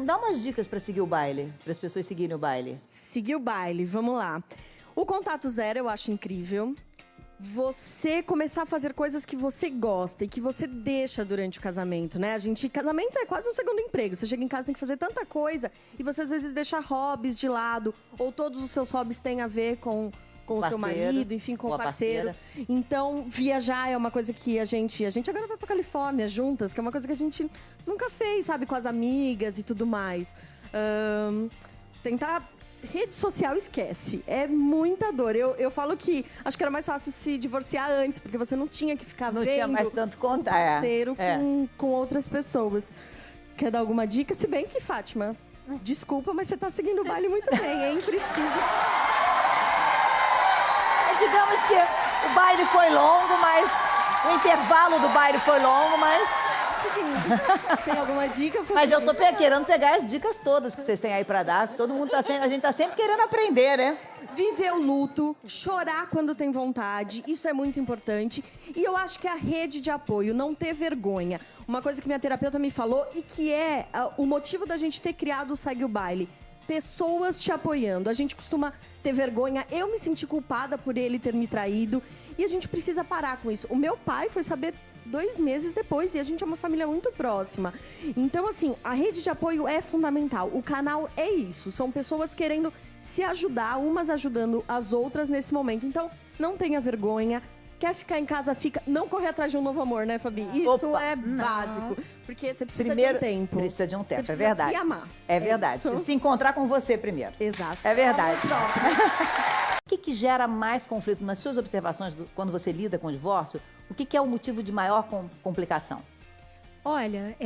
dá umas dicas para seguir o baile, para as pessoas seguirem o baile. Seguir o baile, vamos lá. O contato zero eu acho incrível. Você começar a fazer coisas que você gosta e que você deixa durante o casamento, né? Casamento é quase um segundo emprego. Você chega em casa, tem que fazer tanta coisa e você às vezes deixa hobbies de lado, ou todos os seus hobbies têm a ver com o seu marido, enfim, com o parceiro. Então, viajar é uma coisa que a gente agora vai pra Califórnia juntas, que é uma coisa que a gente nunca fez, sabe? Com as amigas e tudo mais. Tentar... Rede social, esquece. É muita dor. Eu falo que acho que era mais fácil se divorciar antes, porque você não tinha que ficar vendo... Não tinha mais tanto contato. Parceiro com outras pessoas. Quer dar alguma dica? Se bem que, Fátima, desculpa, mas você tá seguindo o baile muito bem, hein? Precisa... Digamos que o baile foi longo, mas... O intervalo do baile foi longo, mas... Tem alguma dica? Mas eu tô querendo pegar as dicas todas que vocês têm aí pra dar. Todo mundo a gente tá sempre querendo aprender, né? Viver o luto, chorar quando tem vontade, isso é muito importante. E eu acho que a rede de apoio, não ter vergonha. Uma coisa que minha terapeuta me falou e que é o motivo da gente ter criado o Segue o Baile. Pessoas te apoiando. A gente costuma ter vergonha. Eu me senti culpada por ele ter me traído. E a gente precisa parar com isso. O meu pai foi saber 2 meses depois, e a gente é uma família muito próxima. Então, assim, a rede de apoio é fundamental. O canal é isso. São pessoas querendo se ajudar, umas ajudando as outras nesse momento. Então, não tenha vergonha. Quer ficar em casa, fica. Não correr atrás de um novo amor, né, Fabi? Isso é básico. Porque você precisa de um tempo. Precisa de um tempo, você é verdade. Se amar. É verdade. Se encontrar com você primeiro. Exato. É verdade. O que gera mais conflito nas suas observações quando você lida com o divórcio? O que é o motivo de maior complicação? Olha,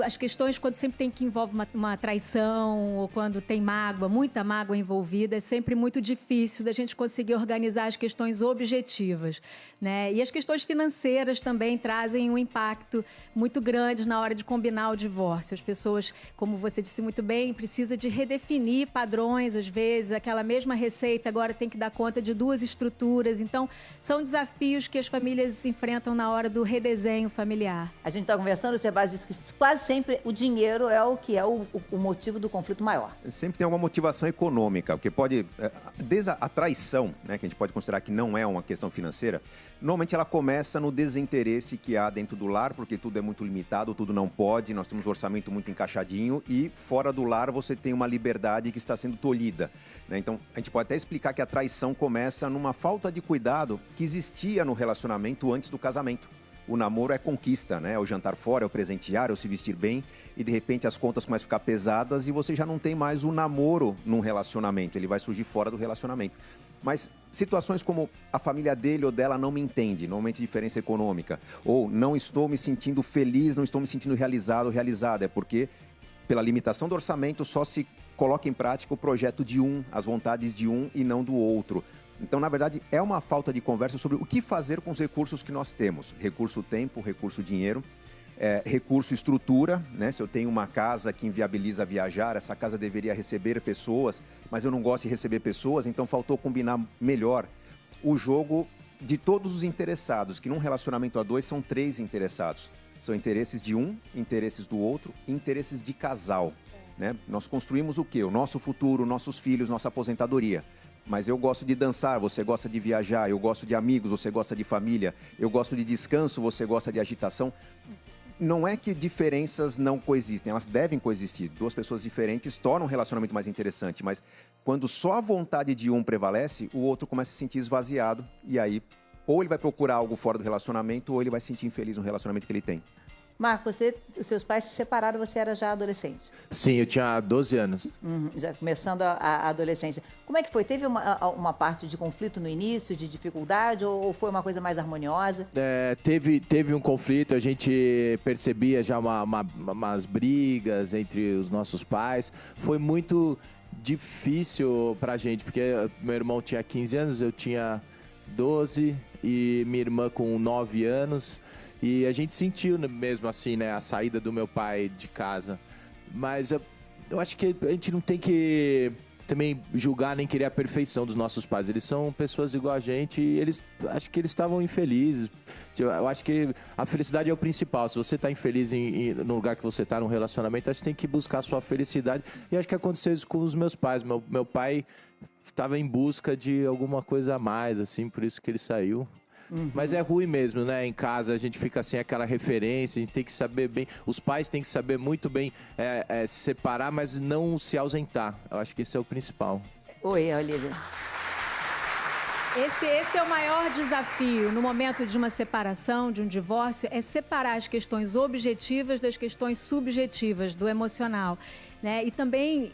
as questões quando sempre tem que envolve uma traição ou quando tem mágoa, muita mágoa envolvida, é sempre muito difícil da gente conseguir organizar as questões objetivas, né? E as questões financeiras também trazem um impacto muito grande na hora de combinar o divórcio. As pessoas, como você disse muito bem, precisam de redefinir padrões, às vezes, aquela mesma receita agora tem que dar conta de 2 estruturas. Então, são desafios que as famílias enfrentam na hora do redesenho familiar. A gente está conversando, o Sebastião disse que quase sempre o dinheiro é o que é o motivo do conflito maior. Sempre tem alguma motivação econômica, porque pode... Desde a traição, né, que a gente pode considerar que não é uma questão financeira, normalmente ela começa no desinteresse que há dentro do lar, porque tudo é muito limitado, tudo não pode, nós temos um orçamento muito encaixadinho e fora do lar você tem uma liberdade que está sendo tolhida, né? Então, a gente pode até explicar que a traição começa numa falta de cuidado que existia no relacionamento antes do casamento. O namoro é conquista, né? É o jantar fora, é o presentear, é o se vestir bem. E, de repente, as contas começam a ficar pesadas e você já não tem mais o namoro num relacionamento. Ele vai surgir fora do relacionamento. Mas situações como a família dele ou dela não me entende, normalmente diferença econômica. Ou não estou me sentindo feliz, não estou me sentindo realizado ou realizada. É porque, pela limitação do orçamento, só se coloca em prática o projeto de um, as vontades de um e não do outro. Então, na verdade, é uma falta de conversa sobre o que fazer com os recursos que nós temos. Recurso tempo, recurso dinheiro, recurso estrutura, né? Se eu tenho uma casa que inviabiliza viajar, essa casa deveria receber pessoas, mas eu não gosto de receber pessoas, então faltou combinar melhor o jogo de todos os interessados, que num relacionamento a 2 são 3 interessados. São interesses de um, interesses do outro, interesses de casal, né? Nós construímos o quê? O nosso futuro, nossos filhos, nossa aposentadoria. Mas eu gosto de dançar, você gosta de viajar, eu gosto de amigos, você gosta de família, eu gosto de descanso, você gosta de agitação. Não é que diferenças não coexistem, elas devem coexistir. 2 pessoas diferentes tornam um relacionamento mais interessante, mas quando só a vontade de um prevalece, o outro começa a se sentir esvaziado e aí ou ele vai procurar algo fora do relacionamento ou ele vai se sentir infeliz no relacionamento que ele tem. Marco, os seus pais se separaram, você era já adolescente? Sim, eu tinha 12 anos. Já começando a adolescência. Como é que foi? Teve uma parte de conflito no início, de dificuldade, ou foi uma coisa mais harmoniosa? Teve um conflito, a gente percebia já umas brigas entre os nossos pais. Foi muito difícil pra gente, porque meu irmão tinha 15 anos, eu tinha 12 e minha irmã com 9 anos. E a gente sentiu mesmo assim, né, a saída do meu pai de casa. Mas eu acho que a gente não tem que também julgar nem querer a perfeição dos nossos pais. Eles são pessoas igual a gente e acho que eles estavam infelizes. Eu acho que a felicidade é o principal. Se você está infeliz no lugar que você está, num relacionamento, acho que tem que buscar a sua felicidade. E acho que aconteceu isso com os meus pais. Meu pai estava em busca de alguma coisa a mais, assim, por isso que ele saiu. Mas é ruim mesmo, né? Em casa a gente fica sem aquela referência, a gente tem que saber bem, os pais têm que saber muito bem se separar, mas não se ausentar. Eu acho que esse é o principal. Oi, Olivia. Esse é o maior desafio no momento de uma separação, de um divórcio, é separar as questões objetivas das questões subjetivas, do emocional. Né? E também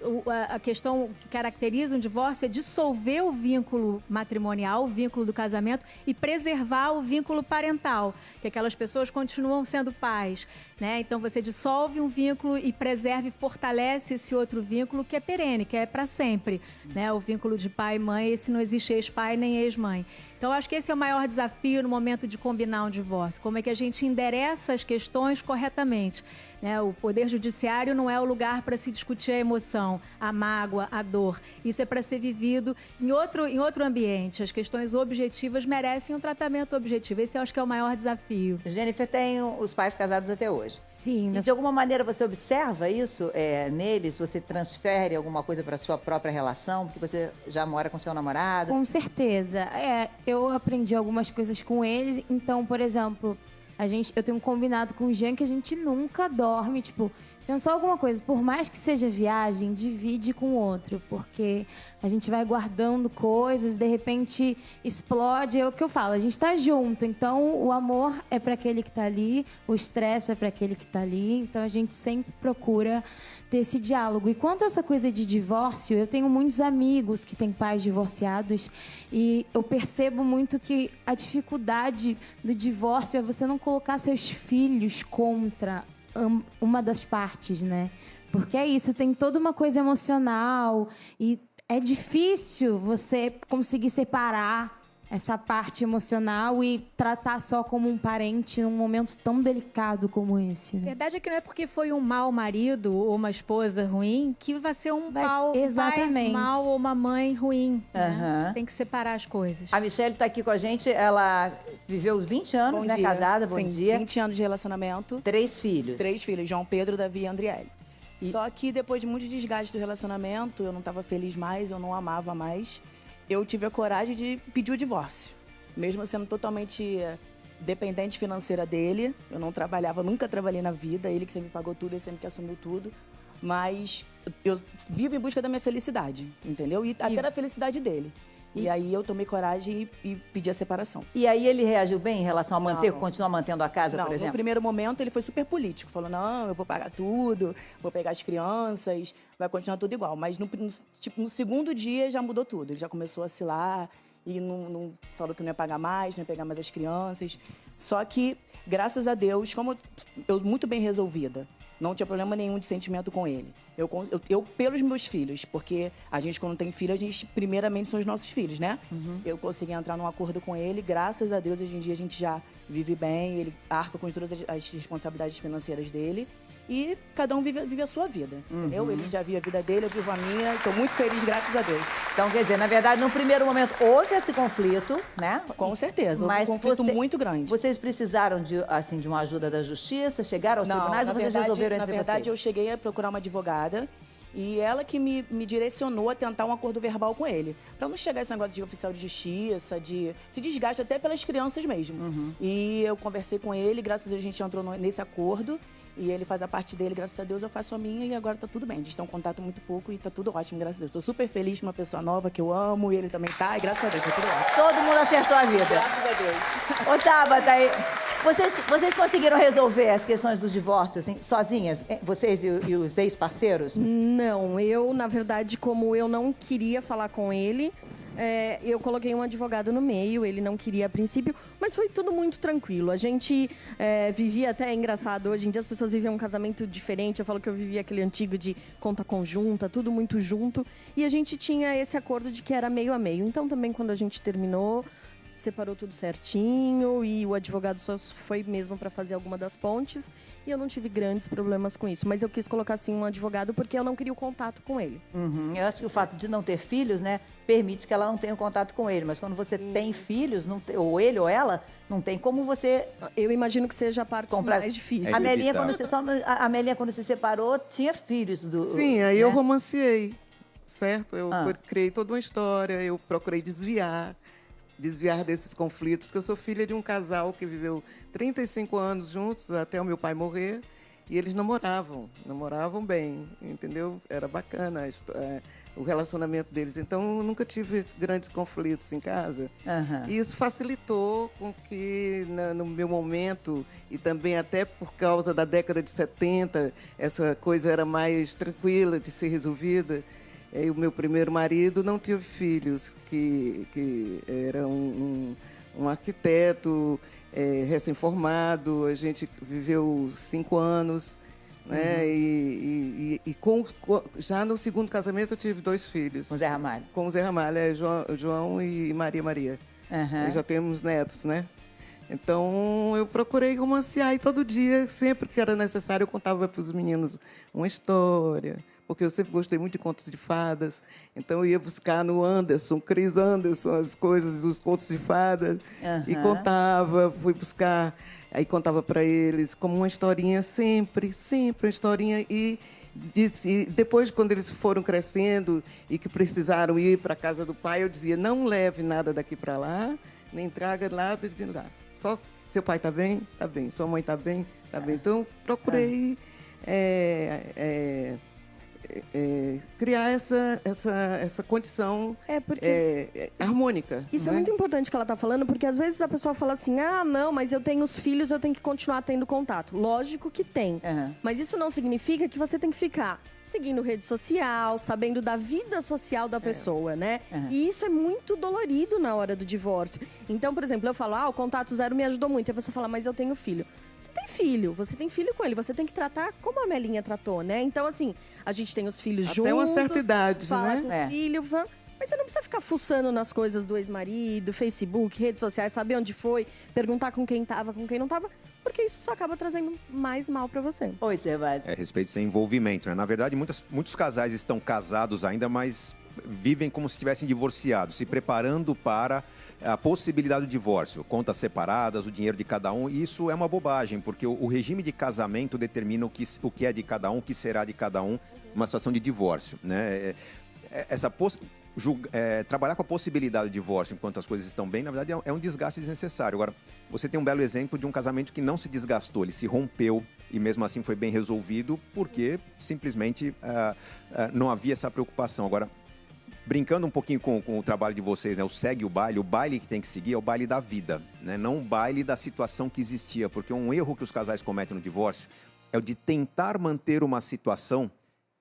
a questão que caracteriza um divórcio é dissolver o vínculo matrimonial, o vínculo do casamento e preservar o vínculo parental, que aquelas pessoas continuam sendo pais. Né? Então você dissolve um vínculo e preserva e fortalece esse outro vínculo que é perene, que é para sempre. Né? O vínculo de pai e mãe, esse não existe ex-pai nem ex-mãe. Então acho que esse é o maior desafio no momento de combinar um divórcio. Como é que a gente endereça as questões corretamente. Né? O Poder Judiciário não é o lugar para se discutir a emoção, a mágoa, a dor. Isso é para ser vivido em outro ambiente. As questões objetivas merecem um tratamento objetivo. Esse eu acho que é o maior desafio. Jennifer tem os pais casados até hoje. Sim. E de alguma maneira você observa isso neles? Você transfere alguma coisa para a sua própria relação? Porque você já mora com seu namorado? Com certeza. Eu aprendi algumas coisas com eles. Então, por exemplo, eu tenho um combinado com o Jean que a gente nunca dorme, tipo, pensou alguma coisa, por mais que seja viagem, divide com o outro, porque a gente vai guardando coisas, de repente explode, é o que eu falo, a gente tá junto, então o amor é para aquele que tá ali, o estresse é para aquele que tá ali, então a gente sempre procura ter esse diálogo. E quanto a essa coisa de divórcio, eu tenho muitos amigos que têm pais divorciados e eu percebo muito que a dificuldade do divórcio é você não colocar seus filhos contra uma das partes, né? Porque é isso, tem toda uma coisa emocional e é difícil você conseguir separar essa parte emocional e tratar só como um parente num momento tão delicado como esse, né? A verdade é que não é porque foi um mau marido ou uma esposa ruim que vai ser um pai mau ou uma mãe ruim. Né? Tem que separar as coisas. A Michelle está aqui com a gente, ela viveu 20 anos, né, casada, bom Sim, dia. 20 anos de relacionamento. 3 filhos. 3 filhos, João Pedro, Davi e Andriele. Só que depois de muito desgaste do relacionamento, eu não estava feliz mais, eu não amava mais. Eu tive a coragem de pedir o divórcio. Mesmo sendo totalmente dependente financeira dele. Eu não trabalhava, nunca trabalhei na vida. Ele que sempre pagou tudo, ele sempre que assumiu tudo. Mas eu vivo em busca da minha felicidade, entendeu? E até da felicidade dele. E aí eu tomei coragem e pedi a separação. E aí ele reagiu bem em relação a continuar mantendo a casa, por exemplo? No primeiro momento ele foi super político. Falou, não, eu vou pagar tudo, vou pegar as crianças, vai continuar tudo igual. Mas no segundo dia já mudou tudo. Ele já começou a oscilar e não falou que não ia pagar mais, não ia pegar mais as crianças. Só que, graças a Deus, como eu muito bem resolvida, não tinha problema nenhum de sentimento com ele. Eu pelos meus filhos, porque a gente, quando tem filho, a gente, primeiramente, são os nossos filhos, né? Eu consegui entrar num acordo com ele. Graças a Deus, hoje em dia, a gente já vive bem. Ele arca com todas as responsabilidades financeiras dele. E cada um vive a sua vida, entendeu? Ele já vive a vida dele, eu vivo a minha. Estou muito feliz, graças a Deus. Então, quer dizer, na verdade, no primeiro momento, houve esse conflito, né? Com certeza, houve um conflito muito grande. Vocês precisaram de uma ajuda da justiça? Chegaram aos tribunais ou vocês resolveram entre vocês? Na verdade, eu cheguei a procurar uma advogada e ela que me direcionou a tentar um acordo verbal com ele. Para não chegar esse negócio de oficial de justiça, de se desgaste até pelas crianças mesmo. E eu conversei com ele, graças a Deus a gente entrou nesse acordo. E ele faz a parte dele, graças a Deus eu faço a minha e agora tá tudo bem. A gente tem um contato muito pouco e tá tudo ótimo, graças a Deus. Tô super feliz com uma pessoa nova que eu amo e ele também tá, e graças a Deus tá tudo ótimo. Todo mundo acertou a vida. Graças a Deus. Ô, Tabata, vocês conseguiram resolver as questões do divórcio assim, sozinhas? Vocês e os ex-parceiros? Não, na verdade, como eu não queria falar com ele, eu coloquei um advogado no meio, ele não queria a princípio, mas foi tudo muito tranquilo. A gente vivia, até é engraçado, hoje em dia as pessoas vivem um casamento diferente. Eu falo que eu vivia aquele antigo de conta conjunta, tudo muito junto. E a gente tinha esse acordo de que era meio a meio. Então também quando a gente terminou, separou tudo certinho e o advogado só foi mesmo para fazer alguma das pontes e eu não tive grandes problemas com isso. Mas eu quis colocar, assim, um advogado porque eu não queria o contato com ele. Uhum. Eu acho que o fato de não ter filhos, né, permite que ela não tenha contato com ele. Mas quando você tem filhos, ou ele ou ela, não tem como você... Eu imagino que seja a parte mais difícil. A Melinha, quando se separou, tinha filhos. Sim, aí eu romanciei, certo? Eu criei toda uma história, eu procurei desviar desses conflitos, porque eu sou filha de um casal que viveu 35 anos juntos, até o meu pai morrer, e eles namoravam bem, entendeu? Era bacana o relacionamento deles. Então, eu nunca tive grandes conflitos em casa. E isso facilitou com que, no meu momento, e também até por causa da década de 70, essa coisa era mais tranquila de ser resolvida. E o meu primeiro marido não teve filhos, que era um arquiteto recém-formado. A gente viveu 5 anos, né? Já no segundo casamento eu tive 2 filhos. Com o Zé Ramalho? Com o Zé Ramalho, João e Maria. E já temos netos, né? Então, eu procurei romancear e todo dia, sempre que era necessário, eu contava para os meninos uma história, porque eu sempre gostei muito de contos de fadas. Então, eu ia buscar no Chris Anderson, as coisas dos contos de fadas, e contava, fui buscar, aí contava para eles como uma historinha, sempre uma historinha. E depois, quando eles foram crescendo e que precisaram ir para a casa do pai, eu dizia, não leve nada daqui para lá, nem traga nada de lá. Só seu pai está bem? Está bem. Sua mãe está bem? Está bem. Então, procurei criar essa condição harmônica. Isso é muito importante que ela está falando, porque às vezes a pessoa fala assim, não, mas eu tenho os filhos, eu tenho que continuar tendo contato. Lógico que tem. Mas isso não significa que você tem que ficar seguindo rede social, sabendo da vida social da pessoa, né? E isso é muito dolorido na hora do divórcio. Então, por exemplo, eu falo, o contato zero me ajudou muito. E a pessoa fala, mas eu tenho filho. Você tem filho com ele, você tem que tratar como a Melinha tratou, né? Então, assim, a gente tem os filhos juntos. Até uma certa idade, fala né? com o filho, mas você não precisa ficar fuçando nas coisas do ex-marido, Facebook, redes sociais, saber onde foi, perguntar com quem tava, com quem não tava, porque isso só acaba trazendo mais mal pra você. Oi, Servaz. Respeito sem envolvimento, né? Na verdade, muitos casais estão casados ainda, mas vivem como se estivessem divorciados, se preparando para a possibilidade do divórcio, contas separadas, o dinheiro de cada um. E isso é uma bobagem, porque o regime de casamento determina o que é de cada um, o que será de cada um, numa situação de divórcio, né? Trabalhar com a possibilidade de divórcio enquanto as coisas estão bem, na verdade, é um desgaste desnecessário. Agora, você tem um belo exemplo de um casamento que não se desgastou, ele se rompeu e mesmo assim foi bem resolvido porque simplesmente não havia essa preocupação. Agora, brincando um pouquinho com o trabalho de vocês, né? O baile que tem que seguir é o baile da vida, né? Não o baile da situação que existia, porque um erro que os casais cometem no divórcio é o de tentar manter uma situação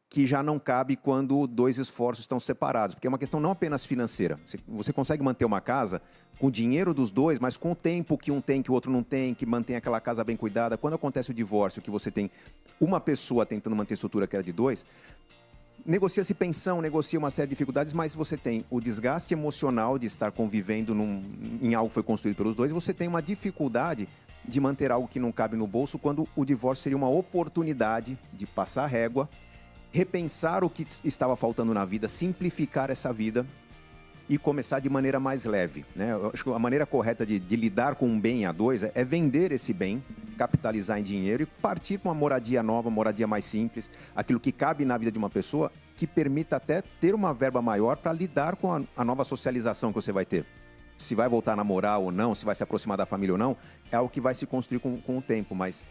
que já não cabe quando 2 esforços estão separados, porque é uma questão não apenas financeira. Você consegue manter uma casa com o dinheiro dos 2, mas com o tempo que um tem, que o outro não tem, que mantém aquela casa bem cuidada. Quando acontece o divórcio, que você tem uma pessoa tentando manter a estrutura que era de 2, negocia-se pensão, negocia uma série de dificuldades, mas você tem o desgaste emocional de estar convivendo em algo que foi construído pelos 2, e você tem uma dificuldade de manter algo que não cabe no bolso, quando o divórcio seria uma oportunidade de passar a régua, repensar o que estava faltando na vida, simplificar essa vida e começar de maneira mais leve, né? Eu acho que a maneira correta de lidar com um bem a 2 é vender esse bem, capitalizar em dinheiro e partir para uma moradia nova, moradia mais simples, aquilo que cabe na vida de uma pessoa, que permita até ter uma verba maior para lidar com a nova socialização que você vai ter. Se vai voltar a namorar ou não, se vai se aproximar da família ou não, é algo que vai se construir com o tempo, mas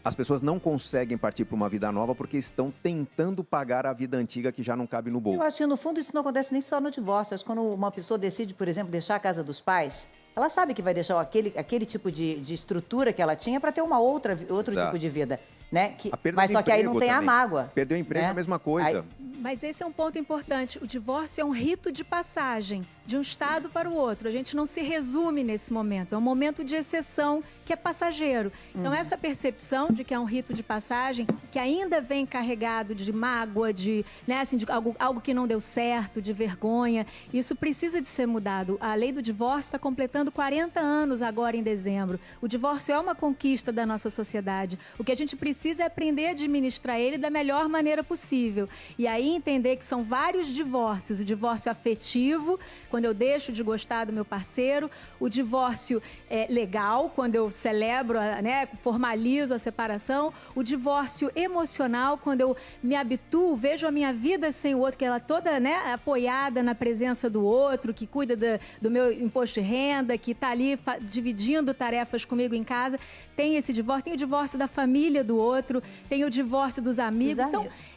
as pessoas não conseguem partir para uma vida nova porque estão tentando pagar a vida antiga que já não cabe no bolso. Eu acho que, no fundo, isso não acontece nem só no divórcio. Acho que quando uma pessoa decide, por exemplo, deixar a casa dos pais, ela sabe que vai deixar aquele tipo de estrutura que ela tinha para ter outro tipo de vida, né? Mas só que aí não tem a mágoa. Perder o emprego é a mesma coisa. Mas esse é um ponto importante. O divórcio é um rito de passagem. de um estado para o outro. A gente não se resume nesse momento. É um momento de exceção que é passageiro. Então, essa percepção de que é um rito de passagem, que ainda vem carregado de mágoa, de, né, assim, de algo que não deu certo, de vergonha, isso precisa de ser mudado. A lei do divórcio está completando 40 anos agora em dezembro. O divórcio é uma conquista da nossa sociedade. O que a gente precisa é aprender a administrar ele da melhor maneira possível. E aí entender que são vários divórcios. O divórcio afetivo, quando eu deixo de gostar do meu parceiro, o divórcio legal, quando eu celebro, né, formalizo a separação, o divórcio emocional, quando eu me habituo, vejo a minha vida sem o outro, que ela toda, né, apoiada na presença do outro, que cuida do meu imposto de renda, que está ali dividindo tarefas comigo em casa. Tem esse divórcio, tem o divórcio da família do outro, tem o divórcio dos amigos.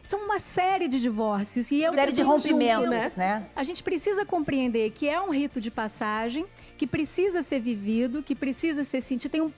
São uma série de divórcios. E série de rompimentos, né? A gente precisa compreender que é um rito de passagem, que precisa ser vivido, que precisa ser sentido. Tem um